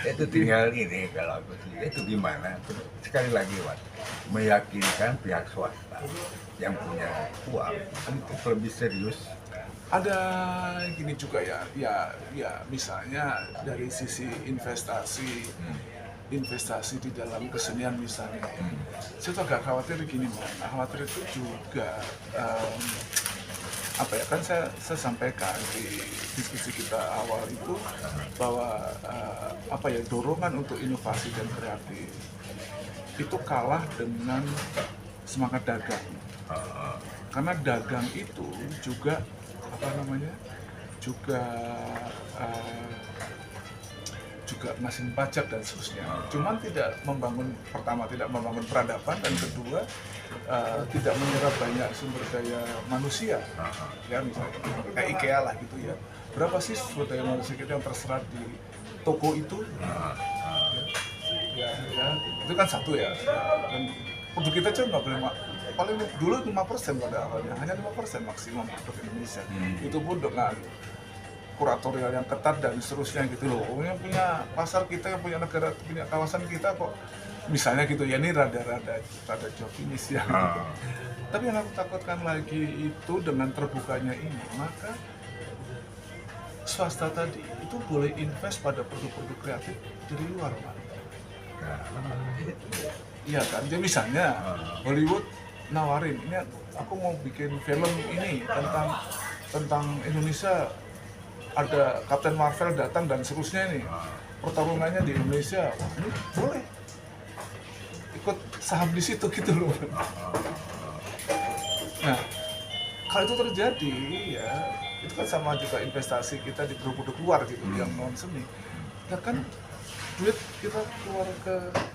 Itu tinggal ini kalau aku sih itu gimana sekali lagi Wan, meyakinkan pihak swasta yang punya uang untuk lebih serius. Ada gini juga ya, misalnya dari sisi investasi, investasi di dalam kesenian misalnya, saya tuh agak khawatir gini, Mbak. Khawatir itu juga apa ya, kan saya sampaikan di diskusi kita awal itu bahwa apa ya, dorongan untuk inovasi dan kreatif itu kalah dengan semangat dagang, karena dagang itu juga apa namanya, juga uh, juga ngasih pajak dan seterusnya. Cuman tidak membangun, pertama tidak membangun peradaban, dan kedua tidak menyerap banyak sumber daya manusia. Ya misalnya kayak IKEA lah gitu ya. Berapa sih sumber daya manusia kita yang terserap di toko itu? Ya, itu kan satu ya. Dan produk kita aja nggak boleh paling dulu 5% pada awalnya, hanya 5% maksimum produk Indonesia. Itu pun dengan kuratorial yang ketat dan seterusnya gitu loh. Yang punya pasar kita, yang punya negara, punya kawasan kita kok misalnya gitu ya, ini rada jokinis ya gitu. Tapi yang aku takutkan lagi itu dengan terbukanya ini, maka swasta tadi itu boleh invest pada produk-produk kreatif dari luar, Pak. Iya kan, jadi misalnya Hollywood nawarin, ini aku mau bikin film ini tentang Indonesia, ada Captain Marvel datang dan seterusnya ini, pertarungannya di Indonesia. Wah, ini boleh ikut saham di situ gitu loh. Nah, kalau itu terjadi ya, itu kan sama juga investasi kita di produk-produk luar gitu, yang non seni. Ya kan duit kita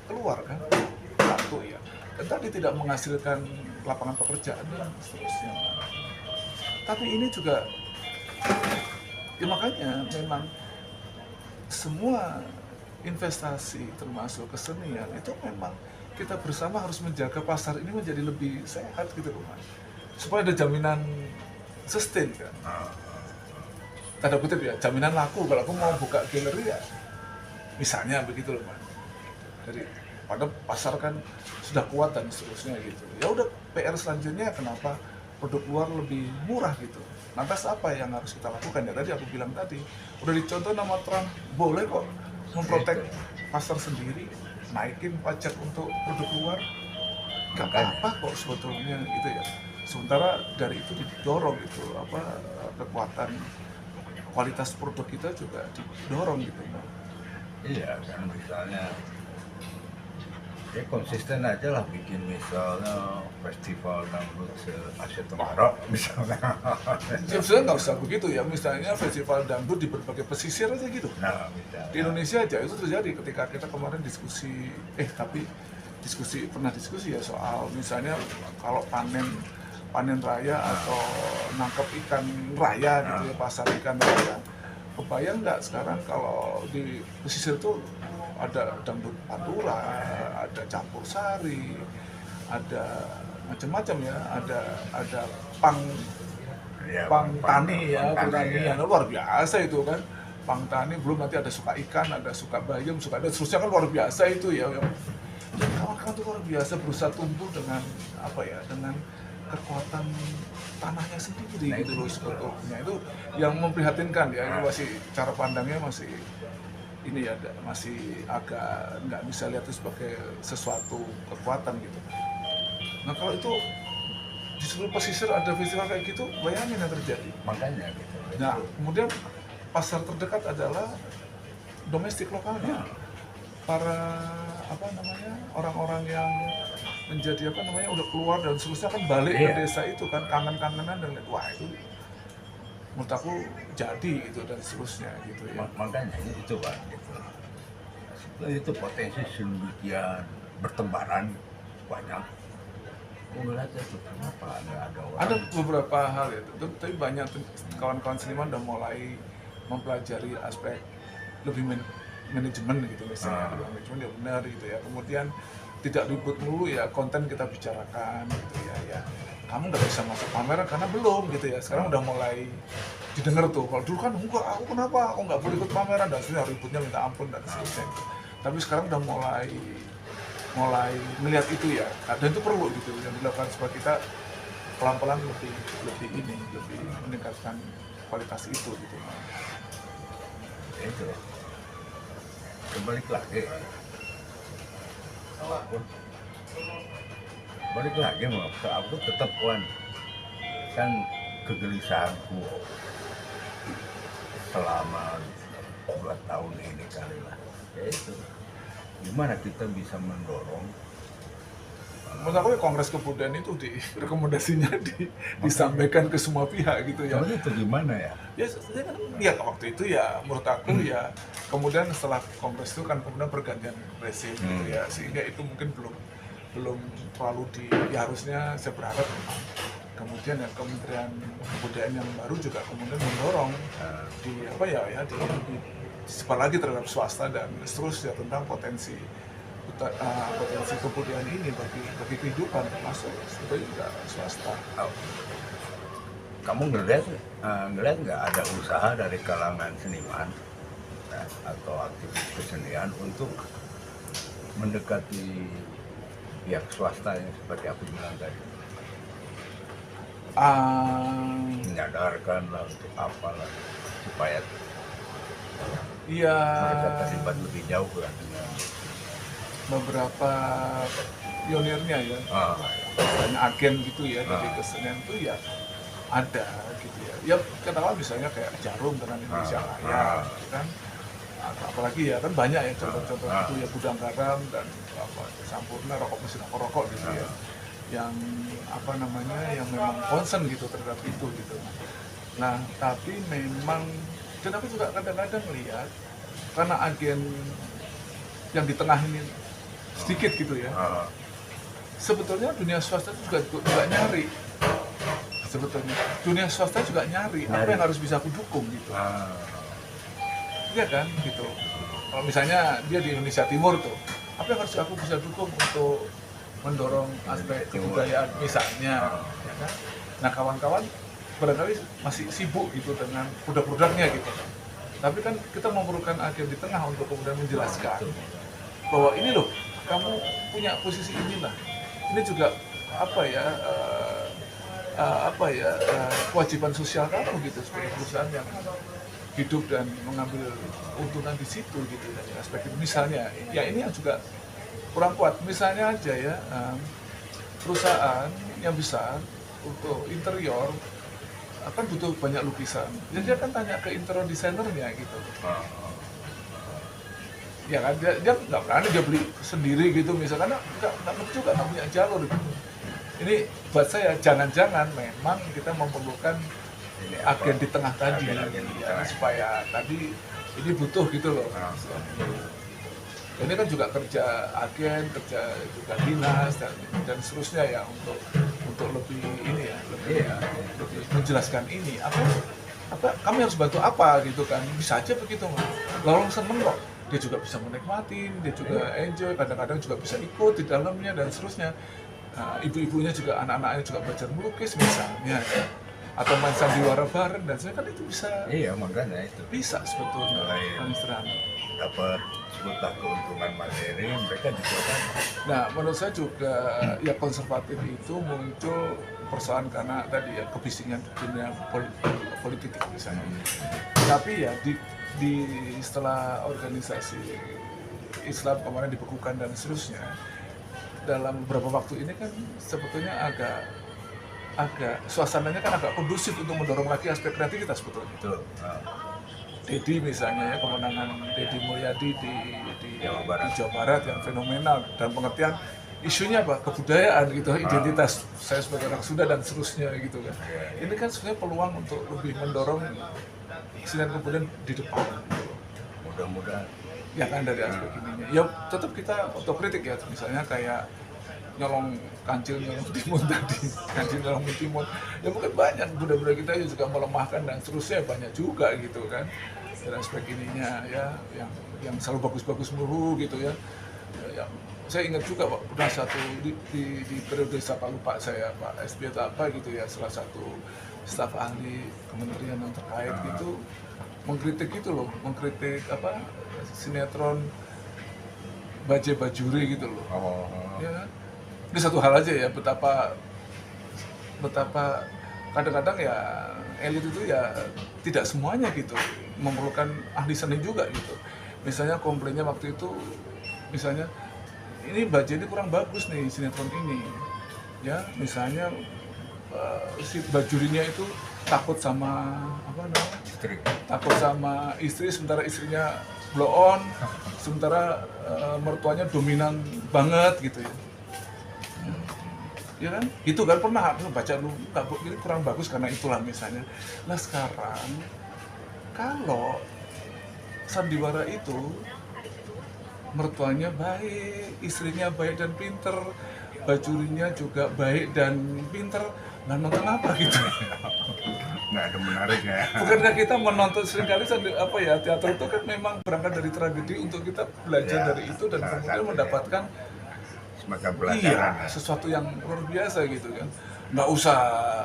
keluar kan, satu ya. Dan tadi tidak menghasilkan lapangan pekerjaan dan seterusnya. Tapi ini juga, ya makanya memang semua investasi termasuk kesenian itu memang kita bersama harus menjaga pasar ini menjadi lebih sehat gitu loh, Mas. Supaya ada jaminan sustain kan. Tanda kutip ya, jaminan laku kalau aku mau buka galeri ya. Misalnya begitu loh, Mas. Dari pada pasar kan sudah kuat dan seterusnya gitu. Ya udah, PR selanjutnya kenapa produk luar lebih murah gitu. Lantas apa yang harus kita lakukan ya? Tadi aku bilang tadi, udah dicontoh nama Trump, boleh kok memprotek pasar sendiri, naikin pajak untuk produk luar, gak apa-apa kok sebetulnya gitu ya. Sementara dari itu didorong gitu, apa, kekuatan kualitas produk kita juga didorong gitu. Iya kan, misalnya ya konsisten aja lah bikin misalnya festival dangdut se-Asia Tenggara misalnya. Ya sebenarnya nggak usah begitu ya, misalnya festival dangdut di berbagai pesisir aja gitu. Nah, misalnya. Di Indonesia aja itu terjadi ketika kita kemarin diskusi, pernah diskusi ya soal misalnya kalau panen raya atau nangkep ikan raya gitu ya, pasar ikan raya. Kebayang nggak sekarang kalau di pesisir itu ada dangdut pantura, ada campur sari, ada macam-macam ya, ada pang Ya, pang tani ya, pang tani pertanian luar biasa itu kan. Pang tani, belum nanti ada suka ikan, ada suka bayam, suka ada seterusnya kan, luar biasa itu ya. Dan kawan-kawan itu luar biasa berusaha tumbuh dengan apa ya, dengan kekuatan tanahnya sendiri gitu loh sebetulnya. Itu yang memprihatinkan ya, ini masih cara pandangnya masih ini ya, masih agak nggak bisa lihat itu sebagai sesuatu kekuatan gitu. Nah kalau itu di seluruh pesisir ada festival kayak gitu, bayangin yang terjadi. makanya gitu. Nah kemudian pasar terdekat adalah domestik lokalnya, para apa namanya, orang-orang yang menjadi apa namanya udah keluar dan seterusnya kan balik ke desa itu kan, kangen-kangenan, dan wah itu menurut aku jadi gitu dan seterusnya gitu ya. Makanya itu Pak gitu. Itu potensi sedemikian bertebaran banyak. Aku ngeliatnya tuh kenapa ada orang. Ada beberapa hal ya, tapi banyak kawan-kawan seniman udah mulai mempelajari aspek lebih manajemen gitu misalnya, manajemen ya benar gitu ya. Kemudian tidak ribut mulu ya, konten kita bicarakan gitu ya. Kamu nggak bisa masuk pameran karena belum gitu ya. Sekarang udah mulai didengar tuh. Kalau dulu kan enggak, aku kenapa? Aku nggak boleh ikut pameran dan sebenarnya ributnya minta ampun dan seterusnya. Tapi sekarang udah mulai melihat itu ya. Dan itu perlu gitu yang dilakukan supaya kita pelan-pelan lebih meningkatkan kualitas itu gitu. Itu kembali lagi balik lagi mau aku tetap kan kegelisahanku selama 2 tahun ini kali lah, yaitu gimana kita bisa mendorong. Menurut aku ya Kongres Kebudayaan itu rekomendasinya disampaikan ke semua pihak gitu ya. Itu gimana ya? Ya, saya kan lihat waktu itu ya, menurut aku ya, kemudian setelah Kongres itu kan kemudian pergantian rezim gitu ya, sehingga itu mungkin belum terlalu ya harusnya saya berharap memang kemudian ya Kementerian Kebudayaan yang baru juga kemudian mendorong disebar lagi terhadap swasta dan seterusnya tentang potensi kebudayaan ini bagi kehidupan termasuk juga swasta. Kamu ngeliat nggak ada usaha dari kalangan seniman atau aktivis kesenian untuk mendekati pihak swasta yang seperti aku bilang tadi, menyadarkan lah untuk apalah supaya mereka terlibat lebih jauh lah dengan beberapa pionirnya ya, banyak agen gitu ya dari kesenian itu ya ada gitu ya. Ya katakanlah misalnya kayak Jarum dengan Indonesia Raya, kan apalagi ya kan banyak ya contoh-contoh itu ya Gudang Garam dan Sampurna rokok mesin rokok gitu ya, yang yang memang concern gitu terhadap itu gitu. Nah tapi memang dan aku juga kadang-kadang melihat karena agen yang di tengah ini sedikit gitu ya, sebetulnya dunia swasta juga nyari. Sebetulnya dunia swasta juga nyari apa yang harus bisa aku dukung gitu. Iya kan gitu. Kalau misalnya dia di Indonesia Timur tuh, apa yang harus aku bisa dukung untuk mendorong aspek kebudayaan misalnya, ya kan? Nah kawan-kawan barangkali masih sibuk gitu dengan produk-produknya gitu. Tapi kan kita memerlukan agen di tengah untuk kemudian menjelaskan bahwa ini loh, kamu punya posisi inilah. Ini juga kewajiban sosial kamu gitu sebagai perusahaan yang hidup dan mengambil keuntungan di situ gitu dari aspek itu. Misalnya ya ini yang juga kurang kuat, misalnya aja ya perusahaan yang besar untuk interior akan butuh banyak lukisan, jadi dia kan tanya ke interior desainernya gitu. Ya kan dia nggak berani dia beli sendiri gitu misalnya, nggak ngerti juga, nggak punya jalur gitu. Ini buat saya jangan-jangan memang kita memerlukan agen di tengah tadi supaya tadi ini butuh gitu loh. Ini kan juga kerja agen, kerja juga dinas dan seterusnya ya untuk lebih ini ya, lebih menjelaskan ini apa kami harus bantu apa gitu kan, bisa aja begitu mas. Lalu seneng kok, dia juga bisa menikmati, dia juga enjoy, kadang-kadang juga bisa ikut di dalamnya dan seterusnya. Nah, ibu-ibunya juga, anak-anaknya juga belajar melukis misalnya, atau main sandiwara bareng dan saya kan itu bisa. Iya makanya itu bisa sebetulnya. Dapat sebutlah keuntungan materi, mereka juga kan. Nah menurut saya juga ya konservatif itu muncul persoalan karena tadi ya kebisingan dunia politik misalnya. Tapi ya di setelah organisasi Islam kemarin dibekukan dan seterusnya, dalam beberapa waktu ini kan sebetulnya agak suasananya kan agak kondusif untuk mendorong lagi aspek kreativitas sebetulnya. Betul. Dedi misalnya ya, kemenangan Dedi Mulyadi di Jawa Barat yang fenomenal dan pengertian isunya apa, kebudayaan gitu, identitas saya sebagai orang Sunda dan seterusnya gitu kan. Ini kan sebenarnya peluang untuk lebih mendorong kesenian kebudayaan di depan. Mudah-mudahan. Ya kan dari aspek ininya. Ya tetap kita otokritik ya, misalnya kayak nyolong kancil nyolong timun tadi, kancil nyolong timun. Ya mungkin banyak budaya-budaya kita juga melemahkan dan seterusnya banyak juga gitu kan. Dari aspek ininya ya yang selalu bagus-bagus mulu gitu ya. Ya saya ingat juga Pak, pernah satu di periode saya lupa saya Pak SB atau apa gitu ya, salah satu staf ahli kementerian yang terkait gitu mengkritik gitu loh, mengkritik apa sinetron Baje Bajuri gitu loh. Ya kan? Ini satu hal aja ya, betapa kadang-kadang ya elit itu ya tidak semuanya gitu memerlukan ahli seni juga gitu. Misalnya komplainnya waktu itu, misalnya ini Baje ini kurang bagus nih sinetron ini, ya misalnya si Bajurinya itu takut sama apa namanya, takut sama istri, sementara istrinya blow on, sementara mertuanya dominan banget gitu ya. Ya kan? Itu kan pernah aku baca lu ini kurang bagus karena itulah misalnya. Nah sekarang kalau sandiwara itu mertuanya baik, istrinya baik dan pinter, bajurinya juga baik dan pinter, nah nonton apa gitu? Nggak ada menariknya. Bukankah kita menonton seringkali apa ya, teater itu kan memang berangkat dari tragedi untuk kita belajar Ya, dari itu dan salah kemudian satu, mendapatkan semacam pelajaran. iya sesuatu yang luar biasa gitu kan. Nggak usah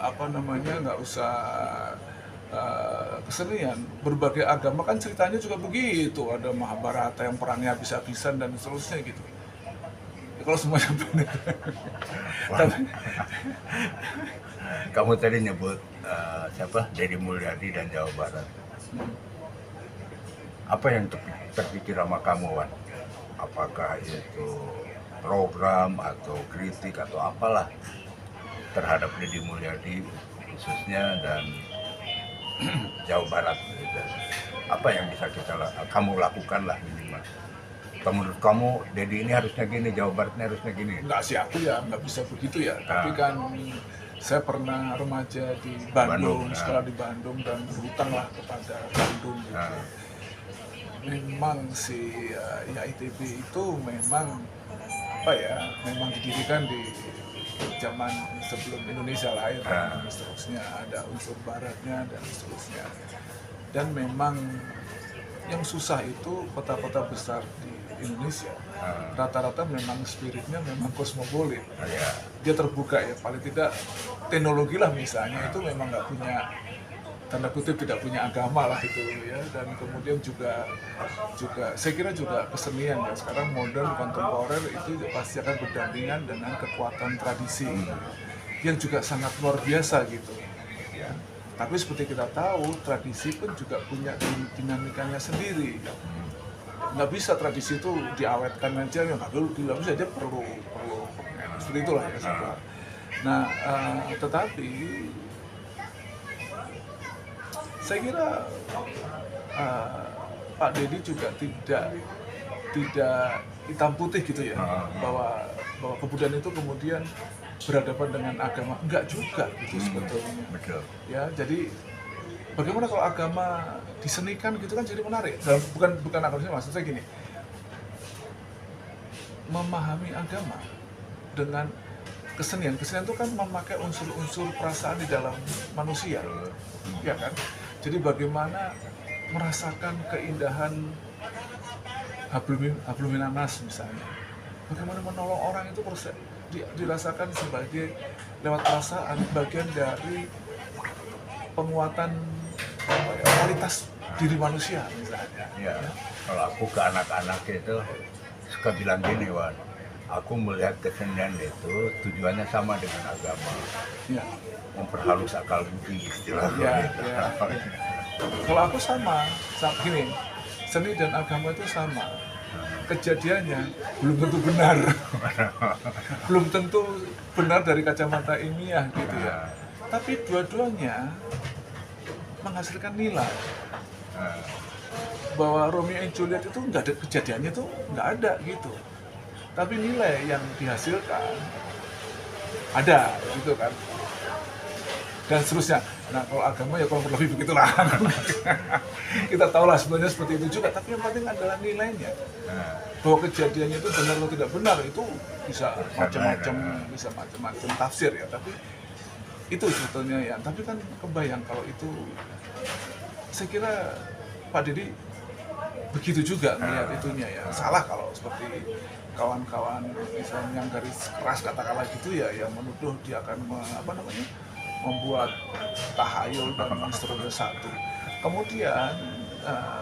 apa namanya, nggak usah kesenian, berbagai agama kan ceritanya juga begitu, ada Mahabharata yang perangnya habis-habisan dan seterusnya gitu. Ya, kalau semuanya benar. Tapi Kamu tadi nyebut siapa? Deddy Mulyadi dan Jawa Barat. Apa yang terpikir sama kamu, Wan? Apakah itu program atau kritik atau apalah terhadap Deddy Mulyadi khususnya dan Jawa Barat gitu. Apa yang bisa kamu lakukan lah minimal? Menurut kamu Deddy ini harusnya gini, Jawa Barat ini harusnya gini? Enggak sih, aku ya nggak bisa begitu ya. Tapi kan saya pernah remaja di Bandung, sekolah di Bandung dan berhutang lah kepada Bandung gitu. Memang si ya ITB itu memang apa ya, memang didirikan di zaman sebelum Indonesia lahir dan seterusnya, ada unsur baratnya dan seterusnya. Dan memang yang susah itu kota-kota besar di Indonesia rata-rata memang spiritnya memang kosmopolit. Dia terbuka ya, paling tidak teknologi lah misalnya itu memang nggak punya, tanda kutip tidak punya agama lah itu ya. Dan kemudian juga saya kira juga kesenian ya sekarang modern kontemporer itu pasti akan berdampingan dengan kekuatan tradisi yang juga sangat luar biasa gitu ya. Tapi seperti kita tahu tradisi pun juga punya dinamikanya sendiri. Nggak bisa tradisi itu diawetkan aja, ya nggak bisa, dia perlu seperti itulah ya. Nah tetapi saya kira Pak Deddy juga tidak hitam putih gitu ya, bahwa kebudayaan itu kemudian berhadapan dengan agama, enggak juga gitu sebetulnya. Betul. Ya, jadi bagaimana kalau agama disenikan gitu kan jadi menarik. Bukan agama, maksud saya gini, memahami agama dengan kesenian itu kan memakai unsur-unsur perasaan di dalam manusia, ya kan? Jadi bagaimana merasakan keindahan Hablum Minanas misalnya, bagaimana menolong orang itu dirasakan sebagai lewat perasaan, bagian dari penguatan kualitas diri manusia misalnya. Ya, kalau aku ke anak-anak itu suka bilang gini, Wan, aku melihat kesenian itu tujuannya sama dengan agama, Ya. memperhalus akal budi istilahnya. Ya. Kalau aku sama gini, seni dan agama itu sama. Kejadiannya belum tentu benar, belum tentu benar dari kacamata ilmiah gitu ya. Tapi dua-duanya menghasilkan nilai. Bahwa Romeo and Juliet itu nggak ada, kejadiannya itu nggak ada gitu. Tapi nilai yang dihasilkan ada gitu kan. Dan seterusnya. Nah kalau agama ya kurang lebih begitulah. Kita tahulah sebenarnya seperti itu juga. Tapi yang penting adalah nilainya. Bahwa kejadiannya itu benar atau tidak benar itu bisa macam-macam tafsir ya. Tapi itu sebetulnya ya. Tapi kan kebayang kalau itu, saya kira Pak Deddy begitu juga melihat itunya ya. Salah kalau seperti kawan-kawan misalnya yang garis keras katakanlah gitu ya, yang menuduh dia akan membuat tahayul dan menginstruksi satu. Kemudian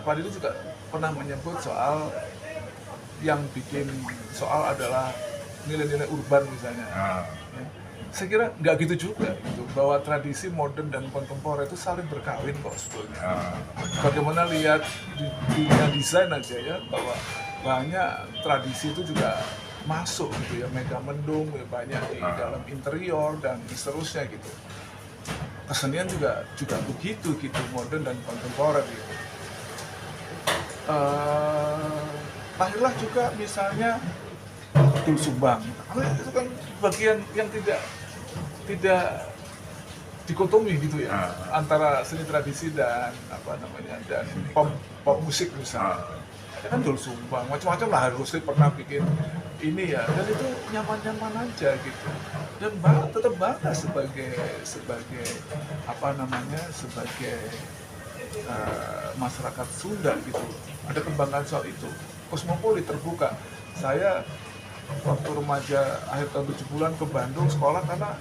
Pak Didi juga pernah menyebut soal yang bikin soal adalah nilai-nilai urban misalnya. Ya. Saya kira nggak gitu juga, gitu. Bahwa tradisi modern dan kontemporer itu saling berkawin kok sebetulnya. Bagaimana lihat di dunia desain aja ya, bahwa banyak tradisi itu juga masuk gitu ya, megamendung ya, banyak di dalam interior dan seterusnya gitu. Kesenian juga begitu gitu, modern dan kontemporer gitu. Lahirlah juga misalnya Dul Sumbang. Itu kan bagian yang tidak dikotomi gitu ya, antara seni tradisi dan dan pop musik misalnya. Ya kan Dul Sumbang, macam-macam lah, harusnya pernah bikin ini ya, dan itu nyaman-nyaman aja gitu. Dan tetap bangga sebagai sebagai masyarakat Sunda gitu. Ada kebanggaan soal itu. Kosmopolit terbuka. Saya waktu remaja akhir tahun 70-an ke Bandung sekolah karena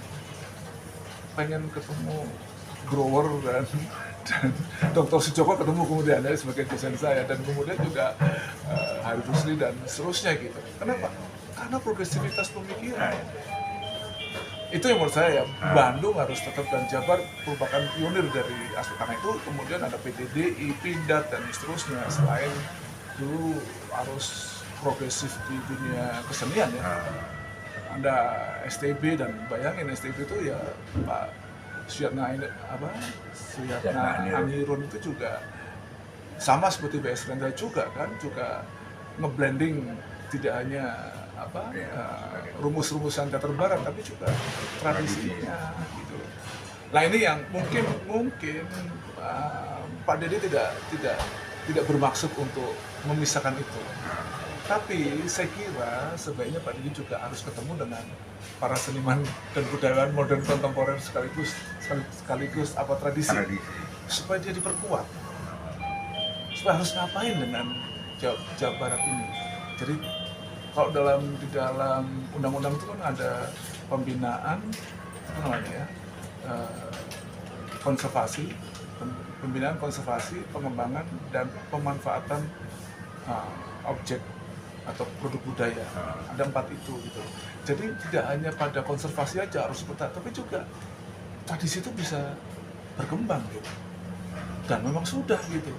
pengen ketemu Grower dan Dr. Sujoko ketemu kemudian ya, sebagai dosen saya, dan kemudian juga Hari Rusli dan seterusnya gitu. Kenapa? Karena progresivitas pemikiran. Itu yang menurut saya Bandung harus tetap, dan Jabar merupakan pionir dari aspek, karena itu kemudian ada PDDI, Pindad dan seterusnya. Selain dulu harus progresif di dunia kesenian ya, ada STB, dan bayangin STB itu ya Pak Suyatna Anirun itu juga sama seperti BS Rendra juga kan, juga ngeblending tidak hanya rumus-rumusan teater barat tapi juga tradisinya gitu. Nah ini yang mungkin Pak Dede tidak bermaksud untuk memisahkan itu. Tapi saya kira sebaiknya Pak Didi juga harus ketemu dengan para seniman dan budayawan modern kontemporer sekaligus tradisi, supaya dia diperkuat. Supaya harus ngapain dengan Jawa Barat ini. Jadi kalau di dalam undang-undang itu kan ada pembinaan konservasi, pengembangan dan pemanfaatan objek atau produk budaya. Ada 4 itu gitu. Jadi tidak hanya pada konservasi aja harus bertahan, tapi juga tradisi itu bisa berkembang gitu. Dan memang sudah gitu.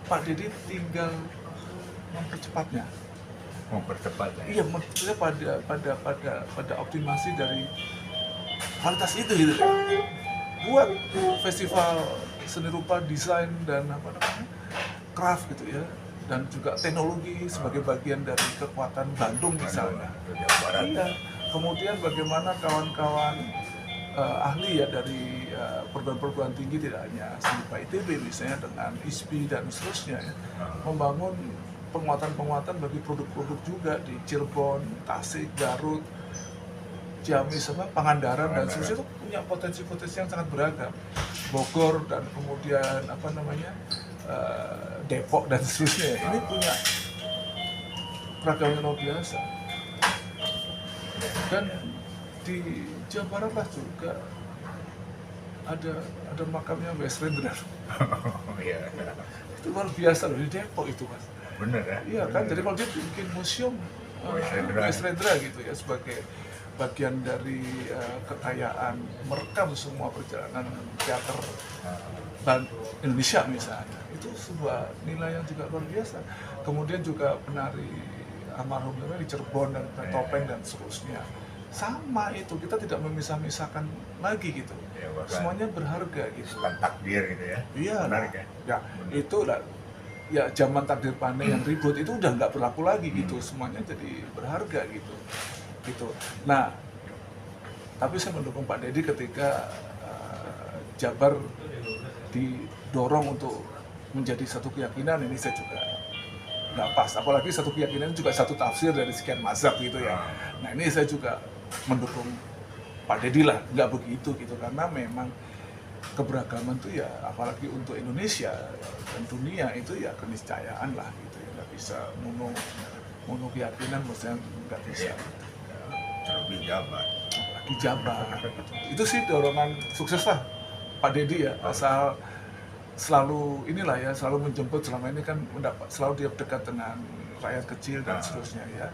Pak Dede tinggal mempercepatnya. Iya, maksudnya pada optimasi dari kualitas itu gitu. Buat festival seni rupa, desain dan craft gitu ya. Dan juga teknologi sebagai bagian dari kekuatan Bandung misalnya. Iya. Kemudian bagaimana kawan-kawan ahli ya dari perguruan tinggi, tidak hanya SENIPA ITB misalnya dengan ISPI dan seterusnya ya, membangun penguatan bagi produk-produk juga di Cirebon, Tasik, Garut, Ciamis, Pangandaran dan seterusnya, itu punya potensi-potensi yang sangat beragam. Bogor dan kemudian Depok dan seterusnya, ini punya ragam yang luar biasa. Dan di Jawa Barat lah juga ada makamnya Wes Rendra. Itu luar biasa loh, di Depok itu Mas. Bener ya? Iya kan, jadi kalau dia bikin museum Wes Rendra gitu ya, sebagai bagian dari kekayaan merekam semua perjalanan teater Indonesia misalnya, itu sebuah nilai yang juga luar biasa. Kemudian juga penari almarhum di Cirebon dan topeng dan seterusnya, sama itu, kita tidak memisah-misahkan lagi gitu. Ya, semuanya berharga gitu. Takdir gitu ya. Iya, menarik ya. Ya itu lah. Ya zaman takdir pandai yang ribut itu udah nggak berlaku lagi gitu, semuanya jadi berharga gitu. Nah, tapi saya mendukung Pak Dede ketika Jabar didorong untuk menjadi satu keyakinan, ini saya juga nggak pas. Apalagi satu keyakinan juga satu tafsir dari sekian mazhab gitu ya. Nah ini saya juga mendukung Pak Dede lah, nggak begitu gitu, karena memang keberagaman tuh ya, apalagi untuk Indonesia dan dunia itu ya keniscayaan lah gitu ya, nggak bisa mono keyakinan, maksudnya nggak bisa. Terlebih jabat. Apalagi jabat gitu. Itu sih dorongan sukses lah Pak Deddy ya, asal selalu inilah ya, selalu menjemput. Selama ini kan selalu dia dekat dengan rakyat kecil dan seterusnya ya.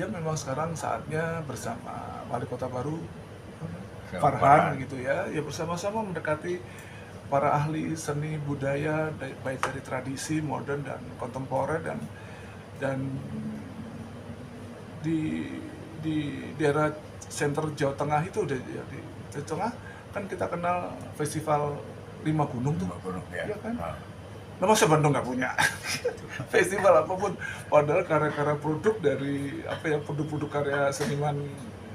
Ya memang sekarang saatnya bersama wali kota baru Farhan gitu ya, ya bersama-sama mendekati para ahli seni budaya baik dari tradisi, modern dan kontemporer, dan di daerah center Jawa Tengah itu di Jawa Tengah kan kita kenal festival Lima Gunung tuh, ya kan? Nah, masa Bandung nggak punya festival apapun, padahal karya-karya produk dari produk-produk karya seniman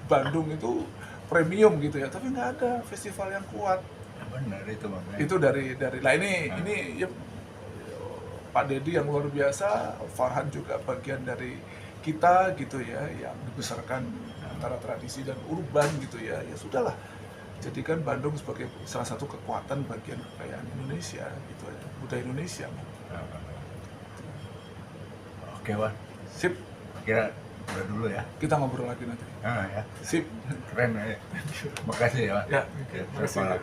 Bandung itu premium gitu ya, tapi nggak ada festival yang kuat. Benar itu makanya. Itu dari lah ini ya, Pak Deddy yang luar biasa, Farhan juga bagian dari kita gitu ya, yang dibesarkan antara tradisi dan urban gitu ya. Ya sudahlah, jadikan Bandung sebagai salah satu kekuatan bagian kekayaan Indonesia gitu ya, budaya Indonesia. Oke, Wan. Sip. Kira udah dulu ya. Kita ngobrol lagi nanti. Ya. Sip. Keren ya. Makasih ya, Wan. Ya. Oke, terima kasih.